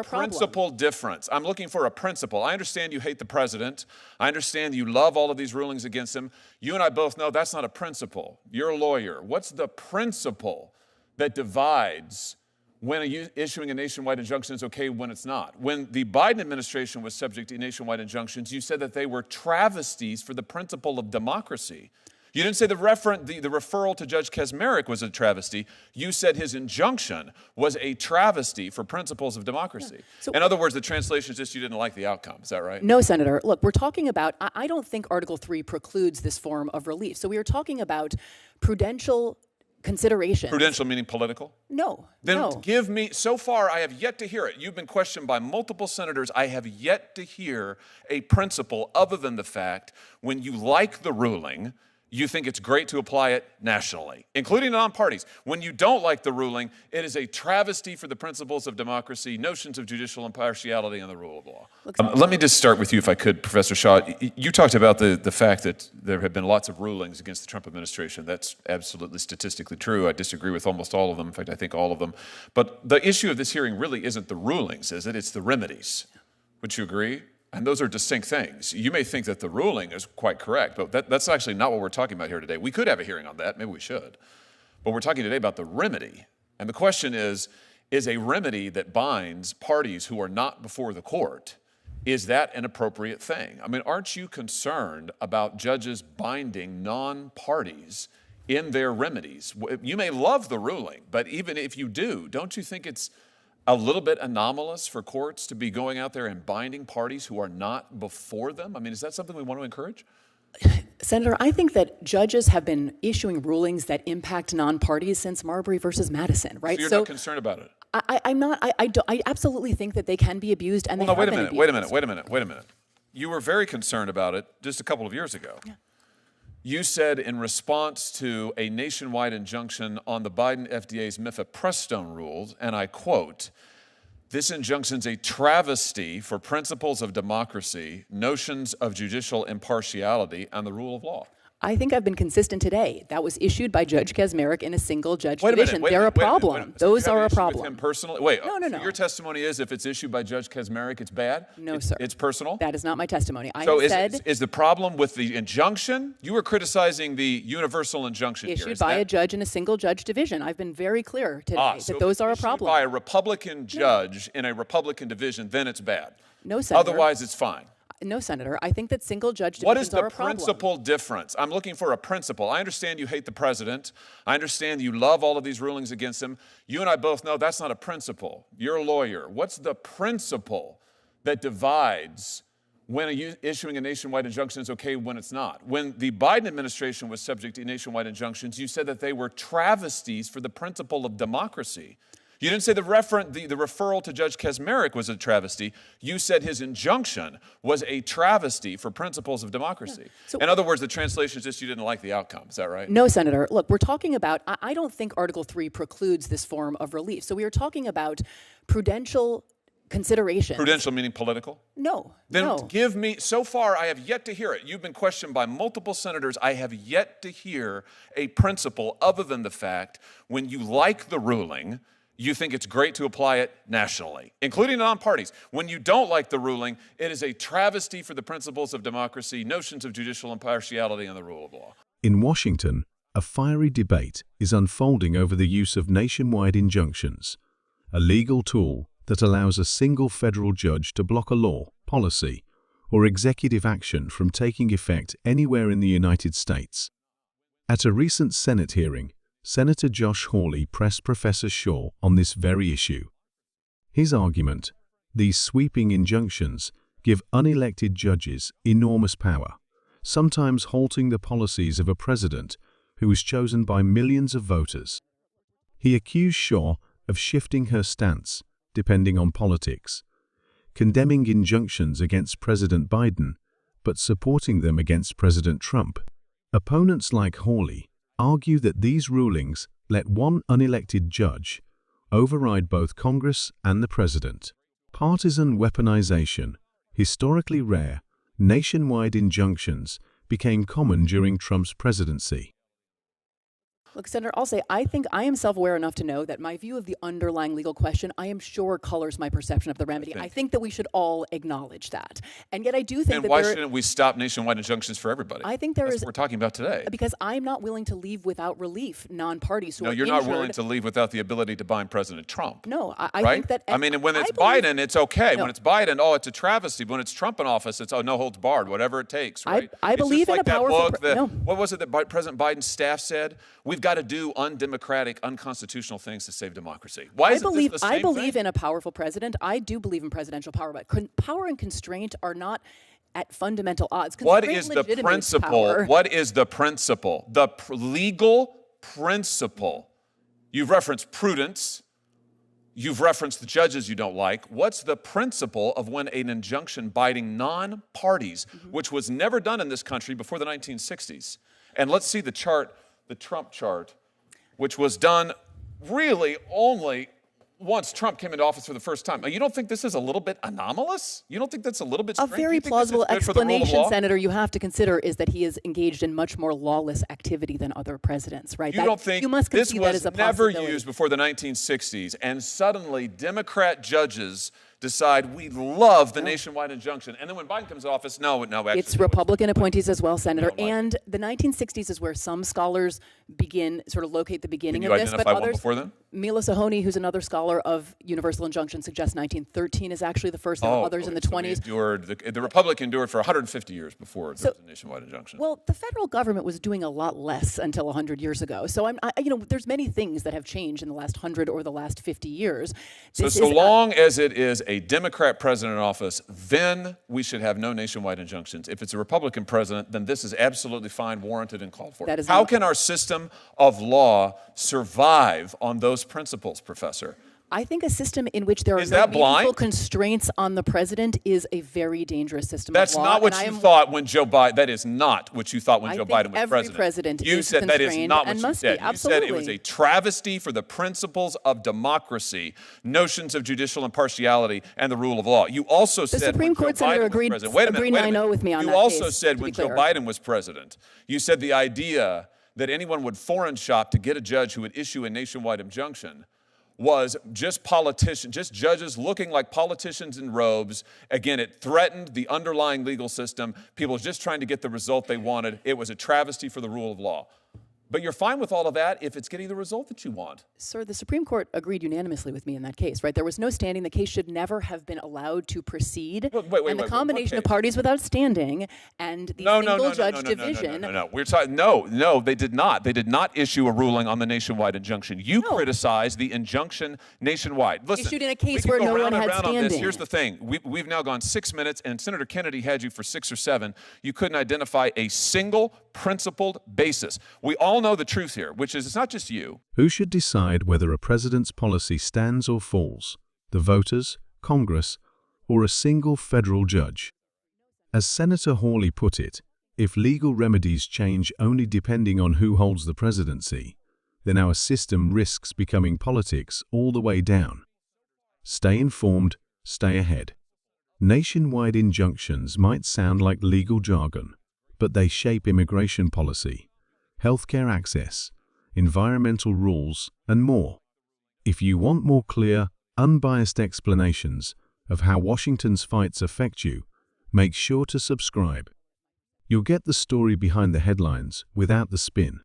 principle difference. I'm looking for a principle. I understand you hate the president. I understand you love all of these rulings against him. You and I both know that's not a principle. You're a lawyer. What's the principle that divides when issuing a nationwide injunction is okay when it's not? When the Biden administration was subject to nationwide injunctions, you said that they were travesties for the principle of democracy. You didn't say the referral to Judge Kaczmarek was a travesty. You said his injunction was a travesty for principles of democracy. Yeah. So, in other words, the translation is just you didn't like the outcome. Is that right? No, Senator. Look, we're talking about, I don't think Article 3 precludes this form of relief. So we are talking about prudential consideration. Prudential meaning political? No. Then give me, so far I have yet to hear it. You've been questioned by multiple senators. I have yet to hear a principle other than the fact when you like the ruling, you think it's great to apply it nationally, including non-parties. When you don't like the ruling, it is a travesty for the principles of democracy, notions of judicial impartiality, and the rule of law. Let me just start with you, if I could, Professor Shaw. You talked about the fact that there have been lots of rulings against the Trump administration. That's absolutely statistically true. I disagree with almost all of them. In fact, I think all of them. But the issue of this hearing really isn't the rulings, is it? It's the remedies. Would you agree? And those are distinct things. You may think that the ruling is quite correct, but that's actually not what we're talking about here today. We could have a hearing on that, maybe we should. But we're talking today about the remedy. And the question is a remedy that binds parties who are not before the court, is that an appropriate thing? I mean, aren't you concerned about judges binding non-parties in their remedies? You may love the ruling, but even if you do, don't you think it's a little bit anomalous for courts to be going out there and binding parties who are not before them? I mean, is that something we want to encourage? Senator, I think that judges have been issuing rulings that impact non-parties since Marbury versus Madison, right? So you're not concerned about it? I'm not. I absolutely think that they can be abused, and wait a minute. You were very concerned about it just a couple of years ago. Yeah. You said in response to a nationwide injunction on the Biden FDA's mifepristone rules, and I quote, "This injunction's a travesty for principles of democracy, notions of judicial impartiality, and the rule of law." I think I've been consistent today. That was issued by Judge Kaczmarek in a single judge division. They're a problem. Those are a problem. With him personally? Wait, no. So your testimony is if it's issued by Judge Kaczmarek, it's bad? No, sir. It's personal? That is not my testimony. Is the problem with the injunction? You were criticizing the universal injunction issued by a judge in a single judge division. I've been very clear today that those are a problem. By a Republican judge in a Republican division, then it's bad. No, Senator. Otherwise, it's fine. No, Senator. I think that single judge divisions are a problem. What is the principle difference? I'm looking for a principle. I understand you hate the president. I understand you love all of these rulings against him. You and I both know that's not a principle. You're a lawyer. What's the principle that divides when issuing a nationwide injunction is okay when it's not? When the Biden administration was subject to nationwide injunctions, you said that they were travesties for the principle of democracy. You didn't say the referral to Judge Kaczmarek was a travesty. You said his injunction was a travesty for principles of democracy. Yeah. So, in other words, the translation is just you didn't like the outcome. Is that right? No, Senator. Look, we're talking about, I don't think Article 3 precludes this form of relief. So we are talking about prudential consideration. Prudential meaning political? No. Then give me, so far I have yet to hear it. You've been questioned by multiple senators. I have yet to hear a principle other than the fact when you like the ruling, you think it's great to apply it nationally, including non-parties. When you don't like the ruling, it is a travesty for the principles of democracy, notions of judicial impartiality, and the rule of law. In Washington, a fiery debate is unfolding over the use of nationwide injunctions, a legal tool that allows a single federal judge to block a law, policy, or executive action from taking effect anywhere in the United States. At a recent Senate hearing, Senator Josh Hawley pressed Professor Shaw on this very issue. His argument, these sweeping injunctions give unelected judges enormous power, sometimes halting the policies of a president who is chosen by millions of voters. He accused Shaw of shifting her stance, depending on politics, condemning injunctions against President Biden, but supporting them against President Trump. Opponents like Hawley argue that these rulings let one unelected judge override both Congress and the president. Partisan weaponization, historically rare, nationwide injunctions became common during Trump's presidency. Look, Senator, I'll say I think I am self-aware enough to know that my view of the underlying legal question, I am sure, colors my perception of the remedy. I think that we should all acknowledge that. And yet I do think and why shouldn't we stop nationwide injunctions for everybody? I think That's what we're talking about today. Because I'm not willing to leave without relief non-parties who are No, you're injured. not willing to leave without the ability to bind President Trump. No, I right? think that... I mean, when it's believe, Biden, it's okay. No. When it's Biden, oh, it's a travesty. When it's Trump in office, it's, oh, no holds barred, whatever it takes, right? I it's believe just like in a that powerful... book, what was it that President Biden's staff said? We've got to do undemocratic, unconstitutional things to save democracy. Why is this the same I believe thing? in a powerful president. I do believe in presidential power, but power and constraint are not at fundamental odds. What is the principle? Power. What is the principle? The legal principle. You've referenced prudence. You've referenced the judges you don't like. What's the principle of when an injunction binding non-parties, which was never done in this country before the 1960s? And let's see the chart, the Trump chart, which was done really only once Trump came into office for the first time. You don't think this is a little bit anomalous? You don't think that's a little bit strange? A very plausible explanation, Senator, you have to consider is that he is engaged in much more lawless activity than other presidents, right? You don't think you must this concede that was as a never possibility. used before the 1960s, and suddenly Democrat judges decide we love the nationwide injunction, and then when Biden comes to office, no, actually. It's Republican appointees as well, Senator. And the 1960s is where some scholars sort of locate the beginning of this, but identify one others, before then? Mila Sohoni, who's another scholar of universal injunction, suggests 1913 is actually the first. There were others in the 20s. The Republic endured for 150 years before there was a nationwide injunction. Well, the federal government was doing a lot less until 100 years ago. So there's many things that have changed in the last 100 or the last 50 years. So long as it is a Democrat president in office, then we should have no nationwide injunctions. If it's a Republican president, then this is absolutely fine, warranted, and called for. How can our system of law survive on those principles, Professor? I think a system in which there are no meaningful constraints on the president is a very dangerous system of law. That's not what you thought when Joe Biden. That is not what you thought when Joe Biden was every president you is said that is constrained not what and you must said. be. You said it was a travesty for the principles of democracy, notions of judicial impartiality, and the rule of law. You also said the Supreme Court senator agreed 9-0 with me on that. You also said when Joe Biden was president, you said the idea that anyone would foreign shop to get a judge who would issue a nationwide injunction was just politicians, just judges looking like politicians in robes. Again, it threatened the underlying legal system. People just trying to get the result they wanted. It was a travesty for the rule of law. But you're fine with all of that if it's getting the result that you want. Sir, the Supreme Court agreed unanimously with me in that case, right? There was no standing. The case should never have been allowed to proceed. And the combination of parties without standing and the single-judge division. No. We're talking. No, they did not. They did not issue a ruling on the nationwide injunction. You criticized the injunction nationwide. Listen, issued in a case where no one had standing. Here's the thing. We've now gone 6 minutes, and Senator Kennedy had you for 6 or 7. You couldn't identify a single principled basis. We all know the truth here, which is it's not just you. Who should decide whether a president's policy stands or falls? The voters, Congress, or a single federal judge? As Senator Hawley put it, if legal remedies change only depending on who holds the presidency, then our system risks becoming politics all the way down. Stay informed, stay ahead. Nationwide injunctions might sound like legal jargon, but they shape immigration policy, healthcare access, environmental rules, and more. If you want more clear, unbiased explanations of how Washington's fights affect you, make sure to subscribe. You'll get the story behind the headlines without the spin.